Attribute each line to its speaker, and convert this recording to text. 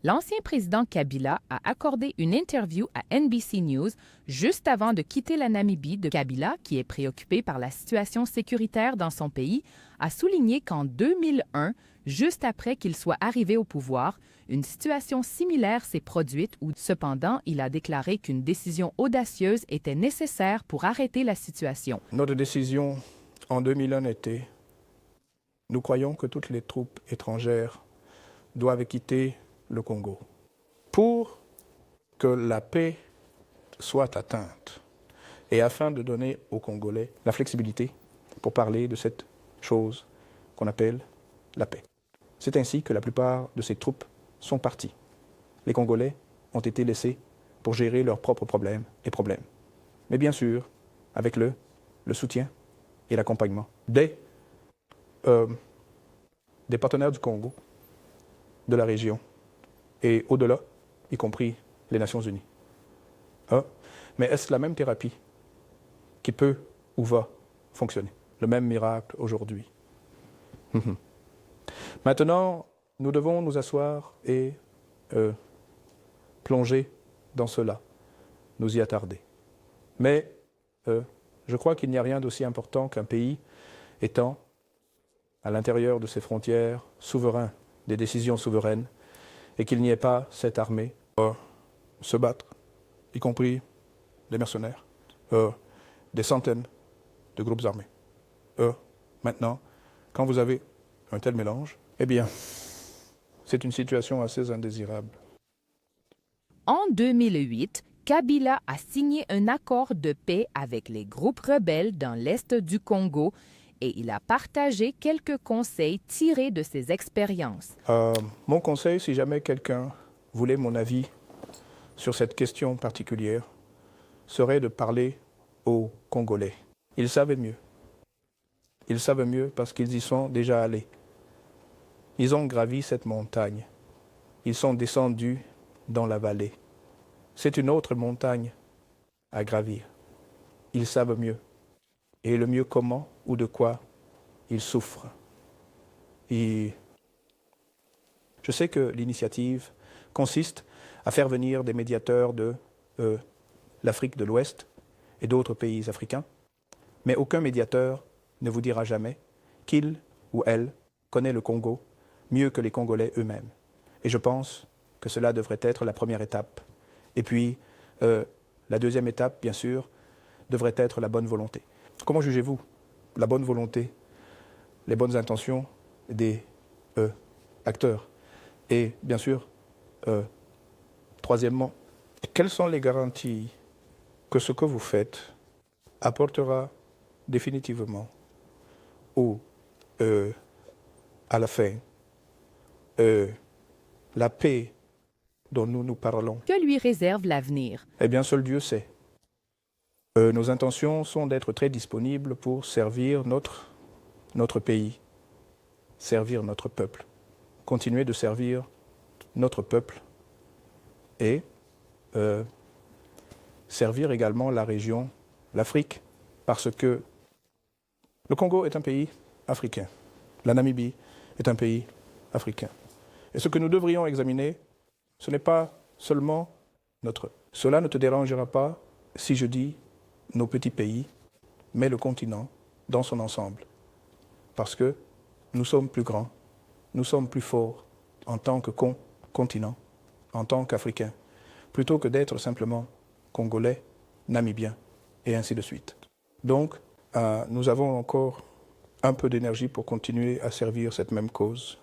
Speaker 1: L'ancien président Kabila a accordé une interview à NBC News juste avant de quitter la Namibie. Kabila, qui est préoccupé par la situation sécuritaire dans son pays, a souligné qu'en 2001, juste après qu'il soit arrivé au pouvoir, une situation similaire s'est produite où, cependant, il a déclaré qu'une décision audacieuse était nécessaire pour arrêter la situation.
Speaker 2: Notre décision en 2001 était: nous croyons que toutes les troupes étrangères doivent quitter le Congo pour que la paix soit atteinte et afin de donner aux Congolais la flexibilité pour parler de cette chose qu'on appelle la paix. C'est ainsi que la plupart de ces troupes sont parties. Les Congolais ont été laissés pour gérer leurs propres problèmes. Mais bien sûr, avec le soutien et l'accompagnement des partenaires du Congo, de la région et au-delà, y compris les Nations Unies. Mais est-ce la même thérapie qui peut ou va fonctionner? Le même miracle aujourd'hui? Maintenant, nous devons nous asseoir et plonger dans cela, nous y attarder. Mais je crois qu'il n'y a rien d'aussi important qu'un pays étant à l'intérieur de ses frontières souverain, des décisions souveraines, et qu'il n'y ait pas cette armée se battre, y compris des mercenaires, des centaines de groupes armés. Maintenant, quand vous avez un tel mélange, eh bien, c'est une situation assez indésirable.
Speaker 1: En 2008, Kabila a signé un accord de paix avec les groupes rebelles dans l'est du Congo et il a partagé quelques conseils tirés de ses expériences.
Speaker 2: Mon conseil, si jamais quelqu'un voulait mon avis sur cette question particulière, serait de parler aux Congolais. Ils savent mieux. Ils savent mieux parce qu'ils y sont déjà allés. Ils ont gravi cette montagne. Ils sont descendus dans la vallée. C'est une autre montagne à gravir. Ils savent mieux. Et le mieux comment ou de quoi ils souffrent. Et je sais que l'initiative consiste à faire venir des médiateurs de l'Afrique de l'Ouest et d'autres pays africains, mais aucun médiateur ne vous dira jamais qu'il ou elle connaît le Congo mieux que les Congolais eux-mêmes. Et je pense que cela devrait être la première étape. Et puis, la deuxième étape, bien sûr, devrait être la bonne volonté. Comment jugez-vous la bonne volonté, les bonnes intentions des acteurs? Et bien sûr, troisièmement, quelles sont les garanties que ce que vous faites apportera définitivement ou à la fin la paix dont nous parlons?
Speaker 1: Que lui réserve l'avenir?
Speaker 2: Eh bien, seul Dieu sait. Nos intentions sont d'être très disponibles pour servir notre pays, servir notre peuple, continuer de servir notre peuple et servir également la région, l'Afrique, parce que le Congo est un pays africain, la Namibie est un pays africain. Et ce que nous devrions examiner, ce n'est pas seulement notre. Cela ne te dérangera pas si je dis nos petits pays, mais le continent dans son ensemble. Parce que nous sommes plus grands, nous sommes plus forts en tant que continent, en tant qu'Africains, plutôt que d'être simplement Congolais, Namibiens, et ainsi de suite. Donc, nous avons encore un peu d'énergie pour continuer à servir cette même cause.